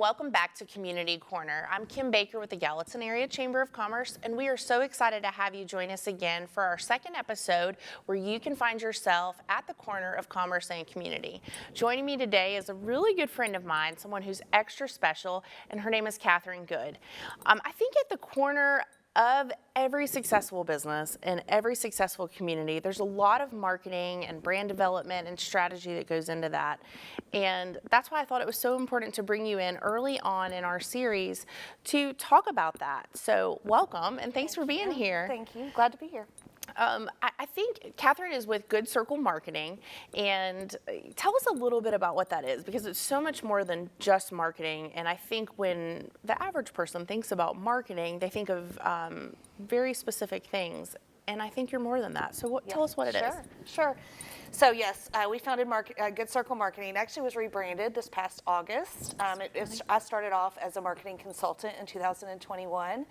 welcome back to Community Corner. I'm Kim Baker with the Gallatin Area Chamber of Commerce, and we are so excited to have you join us again for our second episode where you can find yourself at the corner of commerce and community. Joining me today is a really good friend of mine, someone who's extra special, and her name is Kathryn Good. I think at the corner of every successful business and every successful community, there's a lot of marketing and brand development and strategy that goes into that. And that's why I thought it was so important to bring you in early on in our series to talk about that. So welcome, and thanks for being here. Thank you. Glad to be here. I think Kathryn is with Good Circle Marketing, and tell us a little bit about what that is, because it's so much more than just marketing. And I think when the average person thinks about marketing, they think of very specific things. And I think you're more than that. So tell us what it is. Sure. So yes, we founded Good Circle Marketing. Actually was rebranded this past August. I started off as a marketing consultant in 2021.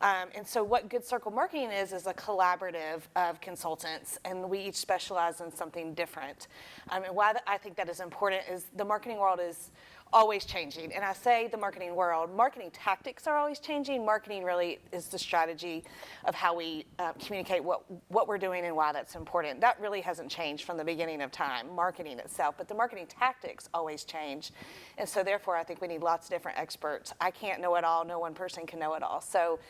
And so what Good Circle Marketing is a collaborative of consultants, and we each specialize in something different. And why I think that is important is the marketing world is always changing. And I say the marketing world, marketing tactics are always changing. Marketing really is the strategy of how we communicate what we're doing and why that's important. That really hasn't changed from the beginning of time, marketing itself, but the marketing tactics always change. And so therefore, I think we need lots of different experts. I can't know it all. No one person can know it all. So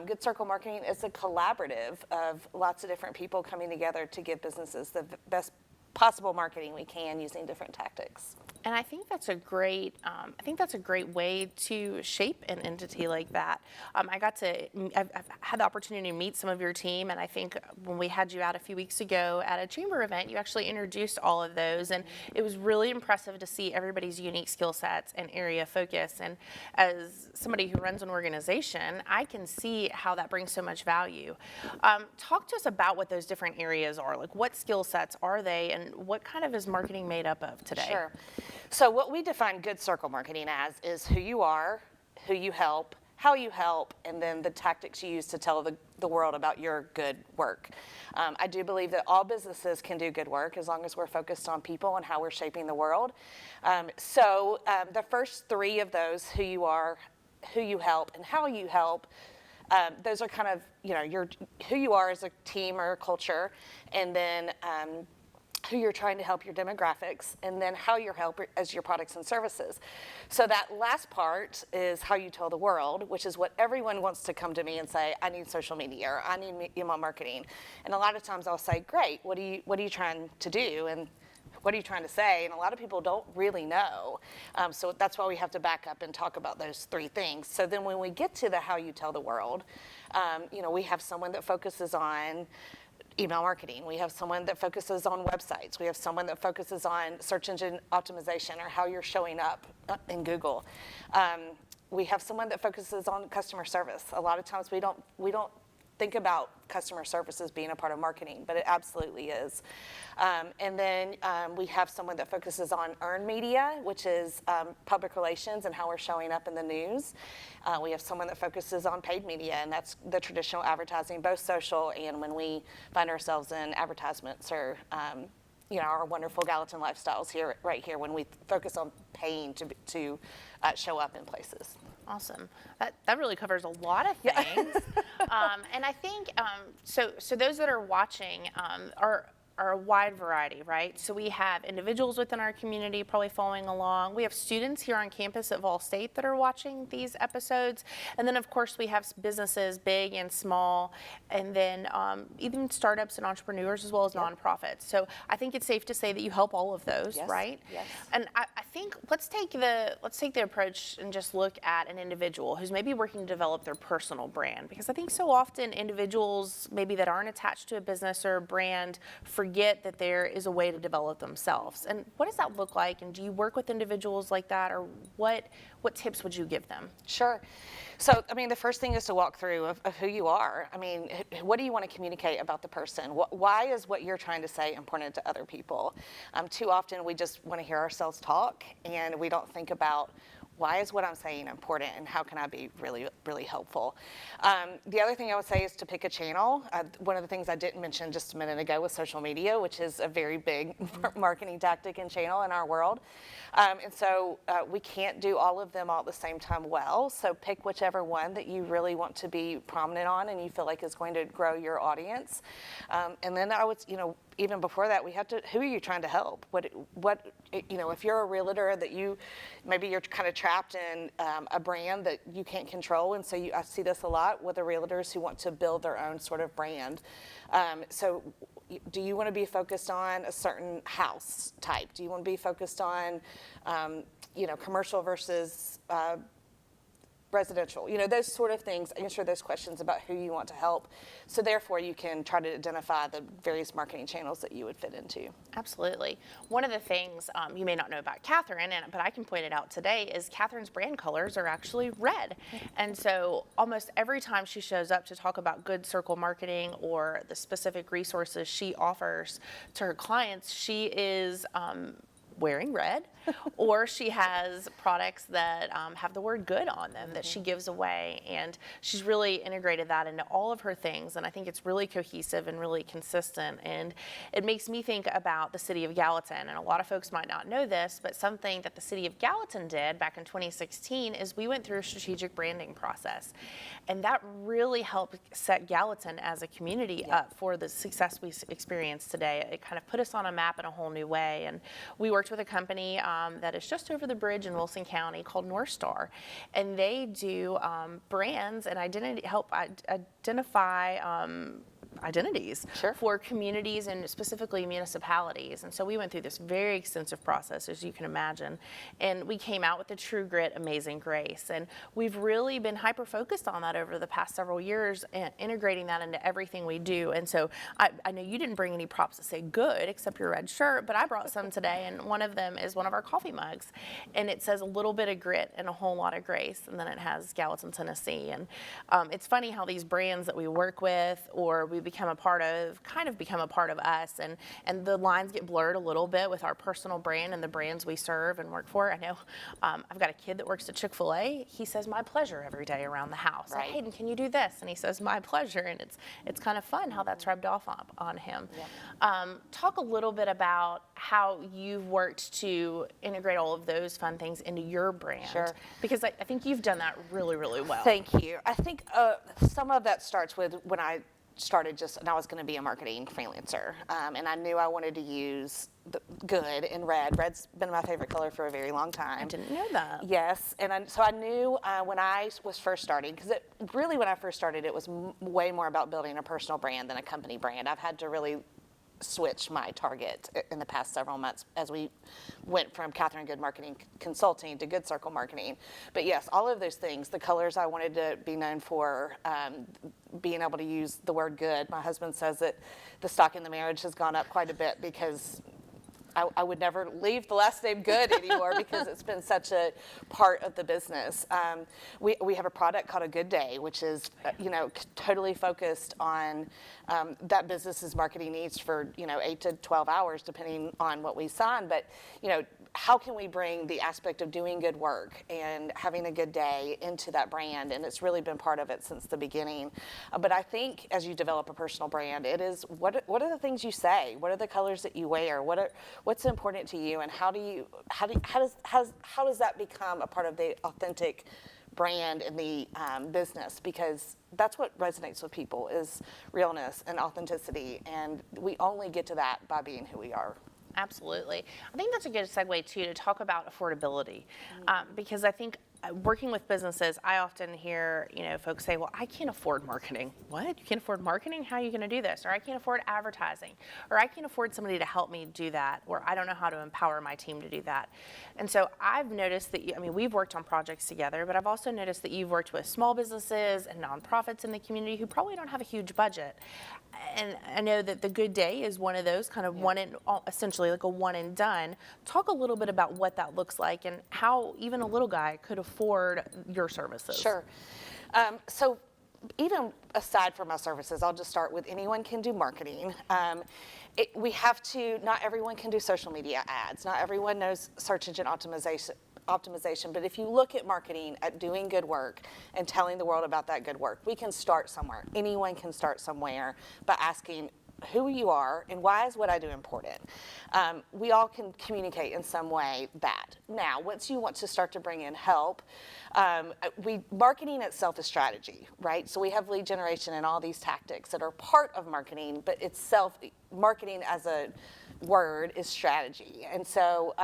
Good Circle Marketing is a collaborative of lots of different people coming together to give businesses the best possible marketing we can using different tactics. And I think that's a great way to shape an entity like that. I've had the opportunity to meet some of your team, and I think when we had you out a few weeks ago at a chamber event, you actually introduced all of those, and it was really impressive to see everybody's unique skill sets and area of focus. And as somebody who runs an organization, I can see how that brings so much value. Talk to us about what those different areas are. Like, what skill sets are they, and what kind of is marketing made up of today? Sure. So what we define Good Circle Marketing as is who you are, who you help, how you help, and then the tactics you use to tell the world about your good work. I do believe that all businesses can do good work as long as we're focused on people and how we're shaping the world. So the first three of those, who you are, who you help, and how you help, those are kind of, who you are as a team or a culture, and then who you're trying to help, your demographics, and then how you help as your products and services. So that last part is how you tell the world, which is what everyone wants to come to me and say, I need social media, or I need email marketing. And a lot of times I'll say, great, what are you trying to do? And what are you trying to say? And a lot of people don't really know. So that's why we have to back up and talk about those three things. So then when we get to the how you tell the world, we have someone that focuses on email marketing. We have someone that focuses on websites. We have someone that focuses on search engine optimization, or how you're showing up in Google. We have someone that focuses on customer service. A lot of times we don't think about customer service as being a part of marketing, but it absolutely is. And then we have someone that focuses on earned media, which is public relations and how we're showing up in the news. We have someone that focuses on paid media, and that's the traditional advertising, both social and when we find ourselves in advertisements or our wonderful Gallatin lifestyles right here, when we focus on paying to show up in places. Awesome. That really covers a lot of things. And I think, so those that are watching are a wide variety, right? So we have individuals within our community probably following along. We have students here on campus at Vol State that are watching these episodes. And then, of course, we have businesses, big and small, and then even startups and entrepreneurs as well as nonprofits. So I think it's safe to say that you help all of those, right? Yes. And I think let's take the approach and just look at an individual who's maybe working to develop their personal brand, because I think so often individuals maybe that aren't attached to a business or a brand forget that there is a way to develop themselves. And what does that look like? And do you work with individuals like that, or what tips would you give them? Sure. So, the first thing is to walk through of who you are. What do you want to communicate about the person? Why is what you're trying to say important to other people? Too often we just want to hear ourselves talk, and we don't think about Why is what I'm saying important, and how can I be really, really helpful? The other thing I would say is to pick a channel. One of the things I didn't mention just a minute ago was social media, which is a very big marketing tactic and channel in our world. And so we can't do all of them all at the same time well. So pick whichever one that you really want to be prominent on and you feel like is going to grow your audience. And then I would, even before that, we have to, who are you trying to help? If you're a realtor that maybe you're kind of trapped in a brand that you can't control. And so I see this a lot with the realtors who want to build their own sort of brand. So do you want to be focused on a certain house type? Do you want to be focused on, commercial versus residential, those sort of things, answer those questions about who you want to help. So therefore you can try to identify the various marketing channels that you would fit into. Absolutely. One of the things you may not know about Kathryn, but I can point it out today, is Kathryn's brand colors are actually red. And so almost every time she shows up to talk about Good Circle marketing or the specific resources she offers to her clients, she is wearing red, or she has products that have the word good on them that she gives away, and she's really integrated that into all of her things, and I think it's really cohesive and really consistent. And it makes me think about the city of Gallatin, and a lot of folks might not know this, but something that the city of Gallatin did back in 2016 is we went through a strategic branding process, and that really helped set Gallatin as a community up for the success we experience today. It kind of put us on a map in a whole new way, and we worked with a company that is just over the bridge in Wilson County called North Star, and they do brands and help identify identities for communities and specifically municipalities. And so we went through this very extensive process, as you can imagine, and we came out with the True Grit Amazing Grace. And we've really been hyper focused on that over the past several years and integrating that into everything we do. And so I know you didn't bring any props that say good except your red shirt, but I brought some today, and one of them is one of our coffee mugs, and it says a little bit of grit and a whole lot of grace, and then it has Gallatin, Tennessee. And it's funny how these brands that we work with or we become a part of us, and the lines get blurred a little bit with our personal brand and the brands we serve and work for. I know I've got a kid that works at Chick-fil-A. He says my pleasure every day around the house. Right. Like, Hayden, can you do this? And he says my pleasure, and it's kind of fun how that's rubbed off on him. Yep. Talk a little bit about how you've worked to integrate all of those fun things into your brand. Sure. Because I think you've done that really, really well. Thank you. I think some of that starts with when I started and I was going to be a marketing freelancer, and I knew I wanted to use the good in red. Red's been my favorite color for a very long time. I didn't know that. Yes, and so I knew when I was first starting, because when I first started, it was way more about building a personal brand than a company brand. I've had to really switch my target in the past several months as we went from Kathryn Good Marketing Consulting to Good Circle Marketing. But yes, all of those things, the colors I wanted to be known for, being able to use the word good. My husband says that the stock in the marriage has gone up quite a bit because I would never leave the last name Good anymore because it's been such a part of the business. We have a product called A Good Day, which is totally focused on that business's marketing needs for 8 to 12 hours depending on what we sign. But how can we bring the aspect of doing good work and having a good day into that brand? And it's really been part of it since the beginning. But I think as you develop a personal brand, it is what are the things you say? What are the colors that you wear? What's important to you? And how does that become a part of the authentic brand in the business? Because that's what resonates with people is realness and authenticity. And we only get to that by being who we are. Absolutely. I think that's a good segue too to talk about affordability, because I think working with businesses, I often hear folks say, "Well, I can't afford marketing." What? You can't afford marketing? How are you going to do this? Or I can't afford advertising, or I can't afford somebody to help me do that, or I don't know how to empower my team to do that. And so I've noticed that we've worked on projects together, but I've also noticed that you've worked with small businesses and nonprofits in the community who probably don't have a huge budget. And I know that the Good Day is one of those kind of essentially like a one and done. Talk a little bit about what that looks like and how even a little guy could afford your services. Sure. So even aside from my services, I'll just start with anyone can do marketing. Not everyone can do social media ads. Not everyone knows search engine optimization, but if you look at marketing, at doing good work and telling the world about that good work, we can start somewhere. Anyone can start somewhere by asking who you are and why is what I do important. We all can communicate in some way that. Now, once you want to start to bring in help, marketing itself is strategy, right? So we have lead generation and all these tactics that are part of marketing, but itself, marketing as a word is strategy. And so,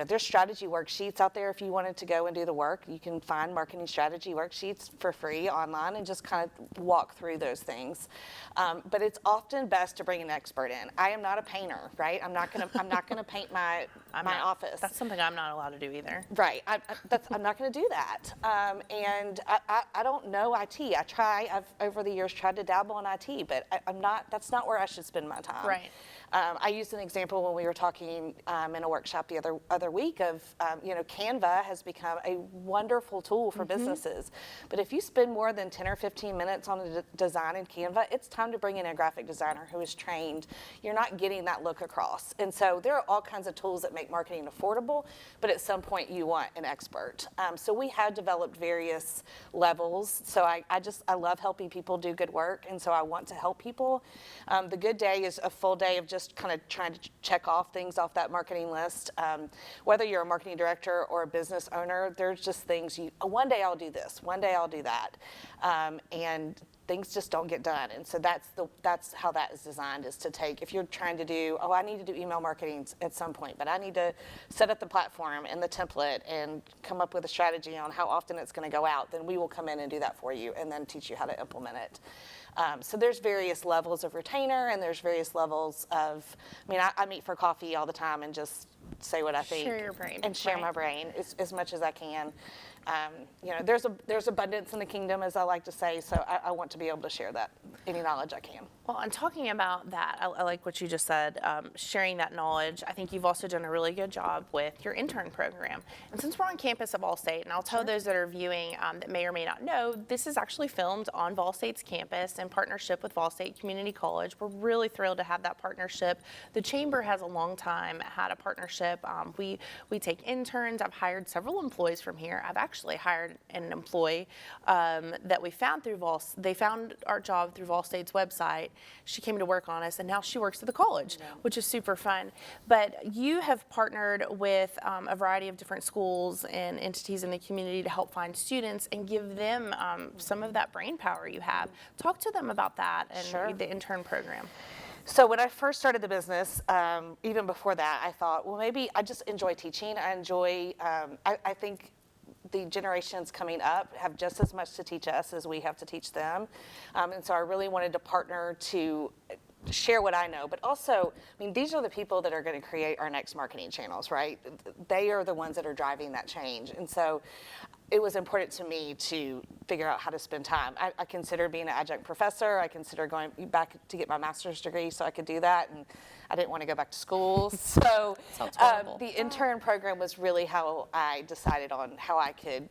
there's strategy worksheets out there if you wanted to go and do the work. You can find marketing strategy worksheets for free online and just kind of walk through those things. But it's often best to bring an expert in. I am not a painter, right? I'm not gonna paint my office. That's something I'm not allowed to do either. Right. I'm not going to do that. And I don't know IT. I've over the years tried to dabble in IT, but that's not where I should spend my time. Right. I used an example when we were talking in a workshop the other week of, Canva has become a wonderful tool for businesses. But if you spend more than 10 or 15 minutes on a design in Canva, it's time to bring in a graphic designer who is trained. You're not getting that look across. And so there are all kinds of tools that make marketing affordable, but at some point you want an expert. So we have developed various levels. So I love helping people do good work, and so I want to help people. The good day is a full day of just kind of trying to check off things off that marketing list. Whether you're a marketing director or a business owner, there's just things one day I'll do this, one day I'll do that, and things just don't get done. And so that's how that is designed, is to take, if you're trying to do, I need to do email marketing at some point, but I need to set up the platform and the template and come up with a strategy on how often it's going to go out, then we will come in and do that for you and then teach you how to implement it. So there's various levels of retainer, and there's various levels of, I meet for coffee all the time and just say what I think. Share your brain. And share my brain as much as I can. There's abundance in the kingdom, as I like to say, so I want to be able to share that, any knowledge I can. Well, and talking about that, I like what you just said, sharing that knowledge. I think you've also done a really good job with your intern program. And since we're on campus of Vol State, and I'll tell those that are viewing that may or may not know, this is actually filmed on Vol State's campus in partnership with Vol State Community College. We're really thrilled to have that partnership. The Chamber has a long time had a partnership. We take interns. I've hired several employees from here. I've actually hired an employee that we found through they found our job through Vol State's website. She came to work on us, and now she works at the college, which is super fun. But you have partnered with a variety of different schools and entities in the community to help find students and give them some of that brain power you have. Talk to them about that and the intern program. So when I first started the business, even before that, I thought, well, maybe I just enjoy teaching. I think the generations coming up have just as much to teach us as we have to teach them. And so I really wanted to partner to share what I know, but also, these are the people that are going to create our next marketing channels, right? They are the ones that are driving that change. And so it was important to me to figure out how to spend time. I considered being an adjunct professor. I considered going back to get my master's degree so I could do that, and I didn't want to go back to school. So the intern program was really how I decided on how I could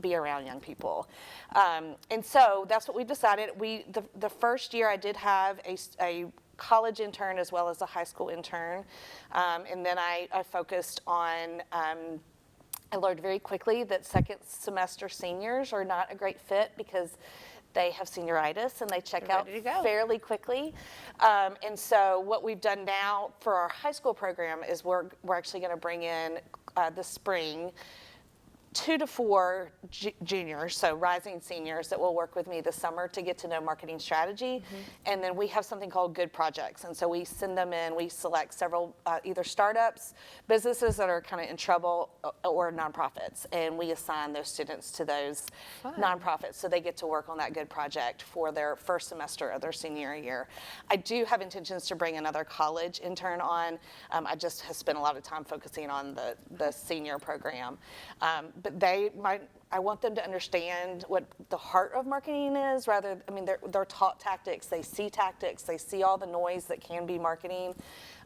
be around young people. And so that's what we decided. The first year I did have a college intern as well as a high school intern. And then I focused on, I learned very quickly that second semester seniors are not a great fit because they have senioritis and they check out fairly quickly. And so what we've done now for our high school program is we're actually going to bring in this spring 2 to 4 juniors, so rising seniors, that will work with me this summer to get to know marketing strategy. And then we have something called Good Projects. And so we send them in, we select several either startups, businesses that are kind of in trouble, or nonprofits. And we assign those students to those nonprofits so they get to work on that good project for their first semester of their senior year. I do have intentions to bring another college intern on. I just have spent a lot of time focusing on the senior program. But I want them to understand what the heart of marketing is. They're taught tactics, they see all the noise that can be marketing.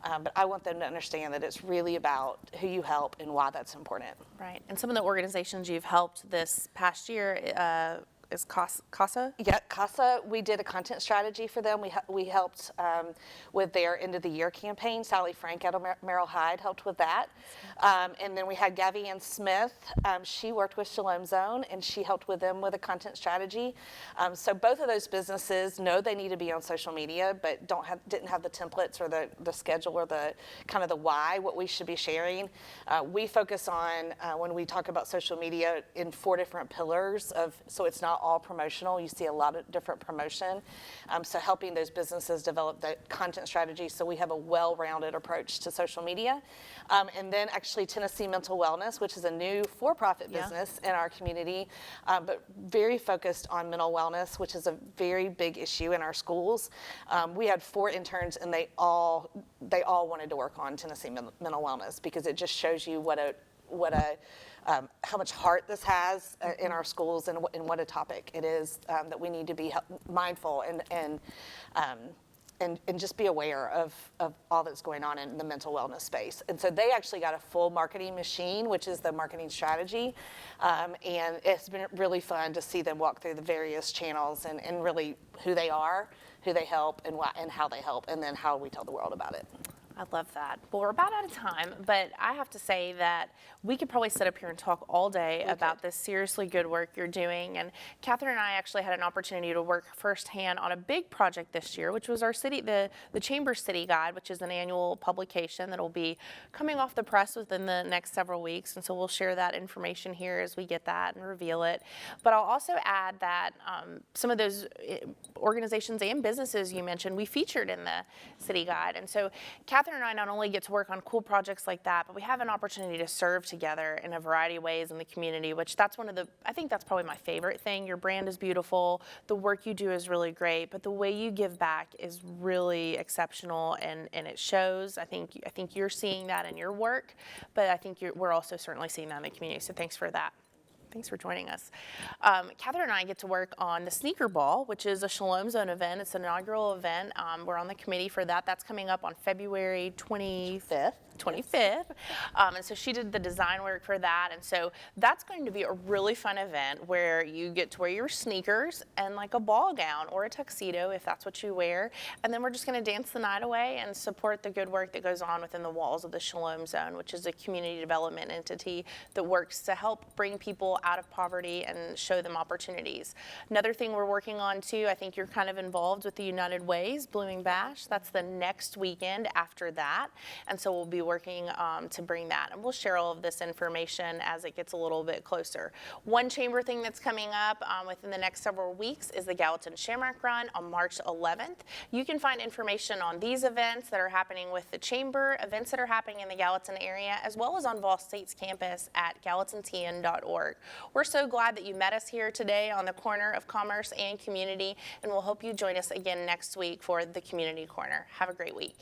But I want them to understand that it's really about who you help and why that's important. Right, and some of the organizations you've helped this past year is CASA? Yeah, CASA, we did a content strategy for them. We helped with their end of the year campaign. Sally Frank out of Merrill Hyde helped with that. And then we had Gavi Ann Smith. She worked with Shalom Zone and she helped with them with a content strategy. So both of those businesses know they need to be on social media, but didn't have the templates or the schedule or the kind of the why, what we should be sharing. We focus on, when we talk about social media, in 4 different pillars so it's not all promotional. You see a lot of different promotion. So helping those businesses develop the content strategy so we have a well-rounded approach to social media. And then actually Tennessee Mental Wellness, which is a new for-profit business in our community, but very focused on mental wellness, which is a very big issue in our schools. We had 4 interns and they all wanted to work on Tennessee Mental Wellness because it just shows you how much heart this has in our schools and what a topic it is that we need to be mindful and just be aware of all that's going on in the mental wellness space. And so they actually got a full marketing machine, which is the marketing strategy. And it's been really fun to see them walk through the various channels and really who they are, who they help, and how they help, and then how we tell the world about it. I love that. Well, we're about out of time, but I have to say that we could probably sit up here and talk all day about this seriously good work you're doing. And Kathryn and I actually had an opportunity to work firsthand on a big project this year, which was our city, the Chamber City Guide, which is an annual publication that will be coming off the press within the next several weeks. And so we'll share that information here as we get that and reveal it. But I'll also add that some of those organizations and businesses you mentioned, we featured in the City Guide. And so Kathryn and I not only get to work on cool projects like that, but we have an opportunity to serve together in a variety of ways in the community, which I think that's probably my favorite thing. Your brand is beautiful, the work you do is really great, but the way you give back is really exceptional and it shows. I think you're seeing that in your work, but I think we're also certainly seeing that in the community, so thanks for that. Thanks for joining us. Kathryn and I get to work on the Sneaker Ball, which is a Shalom Zone event. It's an inaugural event. We're on the committee for that. That's coming up on February 25th. And so she did the design work for that. And so that's going to be a really fun event where you get to wear your sneakers and like a ball gown or a tuxedo if that's what you wear. And then we're just going to dance the night away and support the good work that goes on within the walls of the Shalom Zone, which is a community development entity that works to help bring people out of poverty and show them opportunities. Another thing we're working on too, I think you're kind of involved with the United Way's Blooming Bash. That's the next weekend after that. And so we'll be working to bring that. And we'll share all of this information as it gets a little bit closer. One chamber thing that's coming up within the next several weeks is the Gallatin Shamrock Run on March 11th. You can find information on these events that are happening with the chamber, events that are happening in the Gallatin area, as well as on Vol State's campus at gallatintn.org. We're so glad that you met us here today on the corner of commerce and community, and we'll hope you join us again next week for the Community Corner. Have a great week.